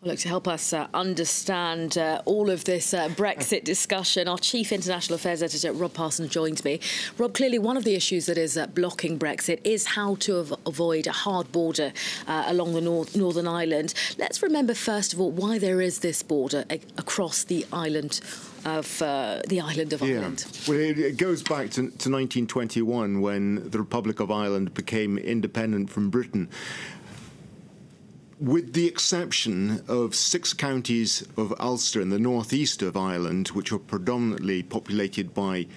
Well, look, to help us understand all of this Brexit discussion, our Chief International Affairs Editor, Rob Parsons, joins me. Rob, clearly one of the issues that is blocking Brexit is how to avoid a hard border along the Northern Ireland. Let's remember, first of all, why there is this border across the island of Ireland. Well, it goes back to 1921, when the Republic of Ireland became independent from Britain. With the exception of 6 counties of Ulster in the northeast of Ireland, which were predominantly populated by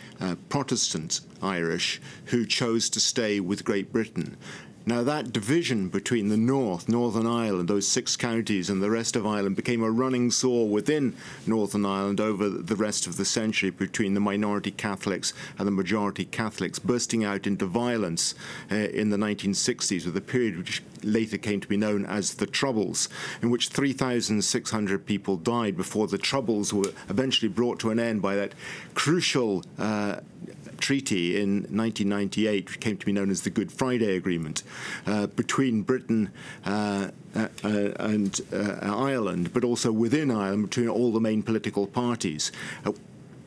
Protestant Irish who chose to stay with Great Britain. Now, that division between the Northern Ireland, those 6 counties, and the rest of Ireland became a running sore within Northern Ireland over the rest of the century, between the minority Catholics and the majority Catholics, bursting out into violence in the 1960s, with a period which later came to be known as the Troubles, in which 3,600 people died before the Troubles were eventually brought to an end by that crucial treaty in 1998, which came to be known as the Good Friday Agreement, between Britain and Ireland, but also within Ireland, between all the main political parties,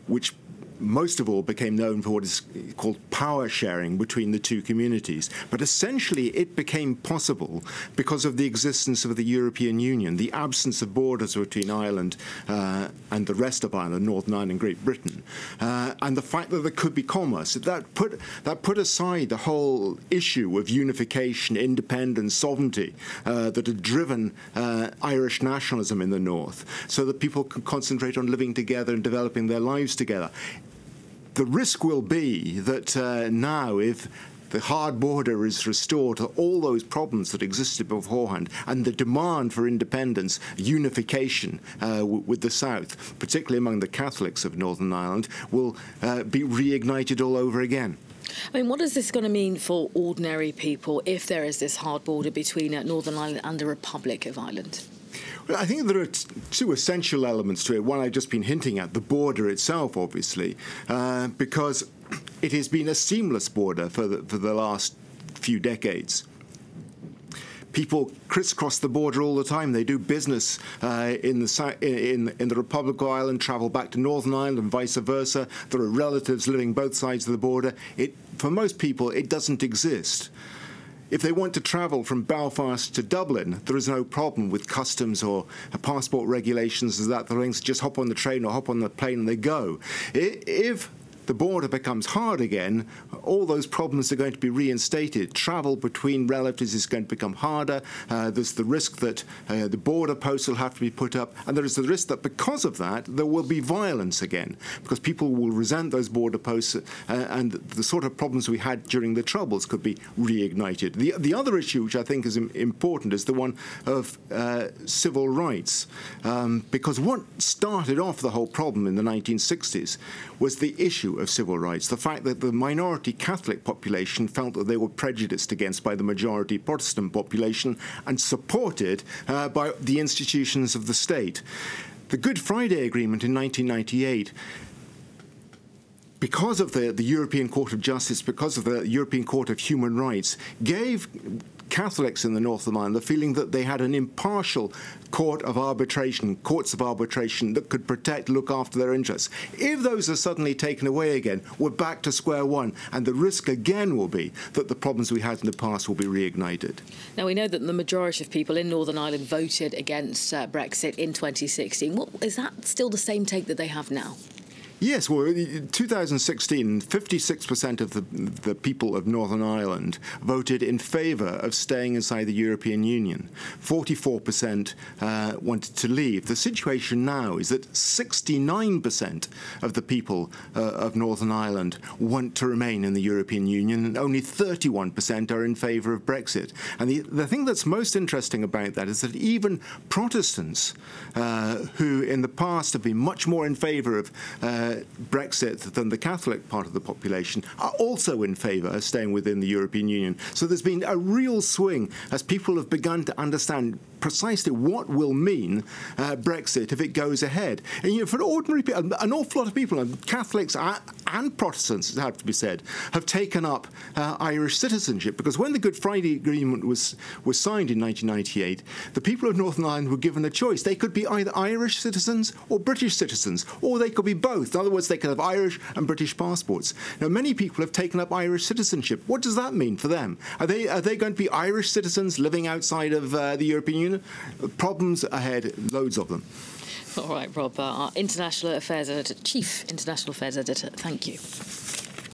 which most of all became known for what is called power sharing between the 2 communities. But essentially it became possible because of the existence of the European Union, the absence of borders between Ireland and the rest of Ireland, Northern Ireland and Great Britain, and the fact that there could be commerce. That put aside the whole issue of unification, independence, sovereignty that had driven Irish nationalism in the north, so that people could concentrate on living together and developing their lives together. The risk will be that now, if the hard border is restored to all those problems that existed beforehand, and the demand for independence, unification with the South, particularly among the Catholics of Northern Ireland, will be reignited all over again. I mean, what is this going to mean for ordinary people if there is this hard border between Northern Ireland and the Republic of Ireland? I think there are 2 essential elements to it. One I've just been hinting at, the border itself, obviously, because it has been a seamless border for the last few decades. People crisscross the border all the time. They do business in the Republic of Ireland, travel back to Northern Ireland and vice versa. There are relatives living both sides of the border. For most people, it doesn't exist. If they want to travel from Belfast to Dublin, there is no problem with customs or passport regulations as that. They just hop on the train or hop on the plane and they go. If the border becomes hard again, all those problems are going to be reinstated. Travel between relatives is going to become harder. There's the risk that the border posts will have to be put up, and there is the risk that because of that there will be violence again, because people will resent those border posts, and the sort of problems we had during the Troubles could be reignited. The other issue, which I think is important, is the one of civil rights, because what started off the whole problem in the 1960s was the issue of civil rights, the fact that the minority Catholic population felt that they were prejudiced against by the majority Protestant population and supported by the institutions of the state. The Good Friday Agreement in 1998, because of the European Court of Justice, because of the European Court of Human Rights, gave Catholics in the Northern Ireland the feeling that they had an impartial courts of arbitration that could protect, look after their interests. If those are suddenly taken away again, we're back to square one, and the risk again will be that the problems we had in the past will be reignited. Now, we know that the majority of people in Northern Ireland voted against Brexit in 2016. Is that still the same take that they have now? Yes, well, in 2016, 56% of the people of Northern Ireland voted in favour of staying inside the European Union. 44% wanted to leave. The situation now is that 69% of the people of Northern Ireland want to remain in the European Union, and only 31% are in favour of Brexit. And the thing that's most interesting about that is that even Protestants, who in the past have been much more in favour of Brexit than the Catholic part of the population, are also in favour of staying within the European Union. So there's been a real swing as people have begun to understand precisely what will mean Brexit if it goes ahead. And for ordinary people, an awful lot of people, and Catholics and Protestants, it has to be said, have taken up Irish citizenship, because when the Good Friday Agreement was signed in 1998, the people of Northern Ireland were given a choice. They could be either Irish citizens or British citizens, or they could be both. In other words, they could have Irish and British passports. Now, many people have taken up Irish citizenship. What does that mean for them? Are they going to be Irish citizens living outside of the European Union? Problems ahead, loads of them. All right, Rob, our International Affairs Editor, Chief International Affairs Editor, thank you.